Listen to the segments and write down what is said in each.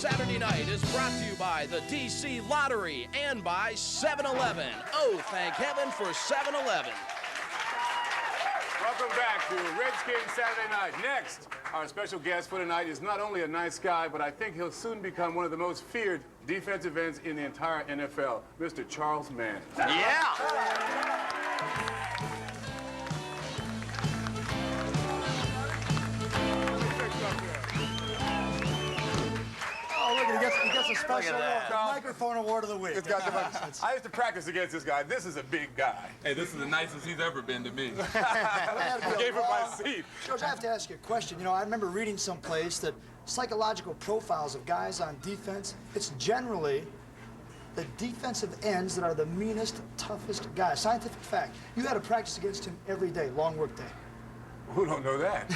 Saturday Night is brought to you by the DC Lottery and by 7-Eleven. Oh, thank heaven for 7-Eleven. Welcome back to Redskins Saturday Night. Next, our special guest for tonight is not only a nice guy, but I think he'll soon become one of the most feared defensive ends in the entire NFL, Mr. Charles Mann. Yeah! He gets a special microphone award of the week. I used to practice against this guy. This is a big guy. Hey, this is the nicest he's ever been to me. I gave him my seat. George, I have to ask you a question. You know, I remember reading someplace that psychological profiles of guys on defense, it's generally the defensive ends that are the meanest, toughest guys. Scientific fact. You had to practice against him every day, long work day. Who don't know that?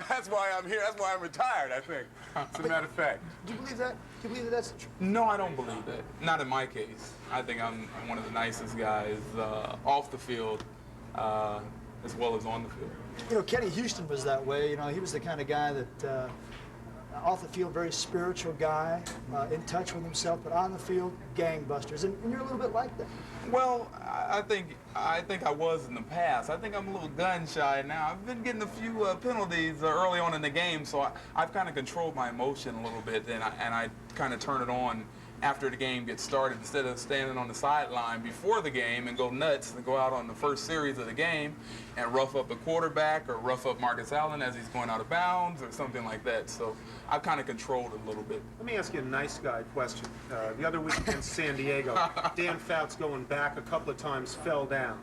That's why I'm here. That's why I'm retired, I think. As a matter of fact. Do you believe that? Do you believe that that's true? No, I don't believe that. Not in my case. I think I'm one of the nicest guys off the field as well as on the field. You know, Kenny Houston was that way. You know, he was the kind of guy that off the field, very spiritual guy, in touch with himself, but on the field, gangbusters. And you're a little bit like that. Well, I think I was in the past. I think I'm a little gun shy now. I've been getting a few penalties early on in the game, so I've kind of controlled my emotion a little bit, and I kind of turn it on after the game gets started instead of standing on the sideline before the game and go nuts and go out on the first series of the game and rough up a quarterback or rough up Marcus Allen as he's going out of bounds or something like that. So I've kind of controlled it a little bit. Let me ask you a nice guy question. The other week against San Diego, Dan Fouts going back a couple of times fell down.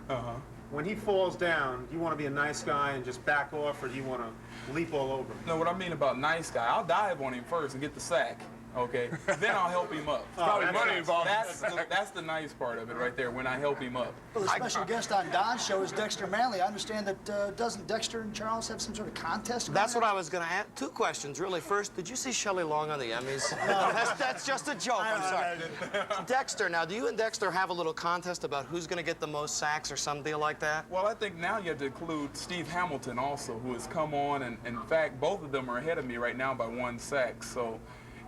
When he falls down, do you want to be a nice guy and just back off, or do you want to leap all over him? No, what I mean about nice guy, I'll dive on him first and get the sack. Okay, then I'll help him up. Probably money involved. That's the nice part of it right there, when I help him up. Well, the special guest on Don's show is Dexter Manley. I understand that doesn't Dexter and Charles have some sort of contest? That's what I was going to ask. Two questions, really. First, did you see Shelley Long on the Emmys? No, that's just a joke. I'm sorry. Dexter, now, do you and Dexter have a little contest about who's going to get the most sacks or some deal like that? Well, I think now you have to include Steve Hamilton also, who has come on, and in fact, both of them are ahead of me right now by 1 sack. So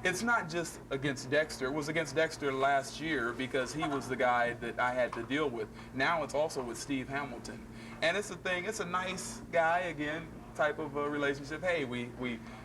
it's not just against Dexter. It was against Dexter last year because he was the guy that I had to deal with. Now it's also with Steve Hamilton. And it's a thing, it's a nice guy, again, type of a relationship. Hey, we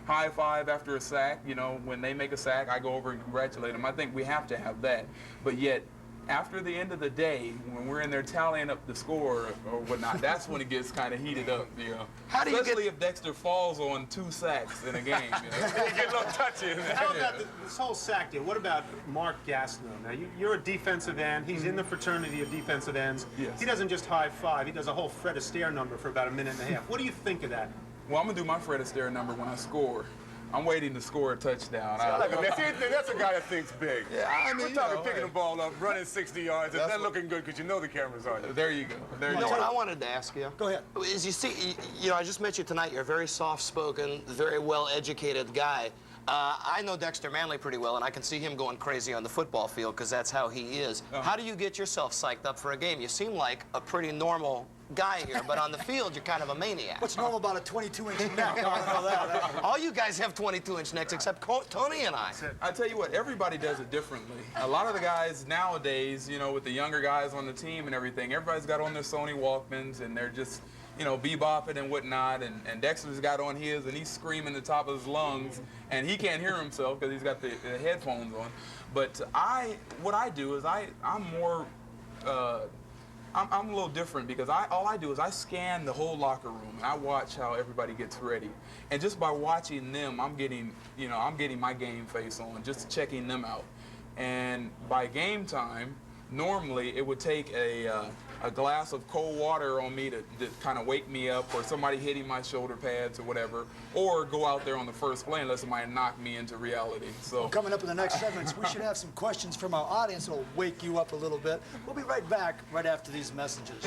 high five after a sack. You know, when they make a sack, I go over and congratulate them. I think we have to have that. But yet, after the end of the day, when we're in there tallying up the score or whatnot, that's when it gets kind of heated up, you know. Especially if Dexter falls on 2 sacks in a game, you know. You get a little touchy in there. How about this whole sack deal? What about Mark Gastineau? Now, you're a defensive end. He's in the fraternity of defensive ends. Yes. He doesn't just high five. He does a whole Fred Astaire number for about a minute and a half. What do you think of that? Well, I'm going to do my Fred Astaire number when I score. I'm waiting to score a touchdown. That's a guy that thinks big. Yeah, I mean, we're talking picking the ball up, running 60 yards, and then looking good because you know the camera's on you. There you go. There you You know go. what I wanted to ask you? Go ahead. Is you see, you know, I just met you tonight. You're a very soft-spoken, very well-educated guy. I know Dexter Manley pretty well, and I can see him going crazy on the football field because that's how he is. How do you get yourself psyched up for a game? You seem like a pretty normal guy here, but on the field, you're kind of a maniac. What's normal about a 22-inch neck? I don't know that. All you guys have 22-inch necks except Tony and I. I tell you what, everybody does it differently. A lot of the guys nowadays, you know, with the younger guys on the team and everything, everybody's got on their Sony Walkmans, and they're just, you know, bebopping and whatnot, and Dexter's got on his, and he's screaming the top of his lungs, and he can't hear himself because he's got the headphones on. But what I do is I'm more, I'm a little different because all I do is I scan the whole locker room and I watch how everybody gets ready. And just by watching them, I'm getting my game face on, just checking them out. And by game time, normally it would take a glass of cold water on me to kind of wake me up, or somebody hitting my shoulder pads or whatever, or go out there on the first play and let somebody knock me into reality. So Well, coming up in the next segments, we should have some questions from our audience that'll wake you up a little bit. We'll be right back right after these messages.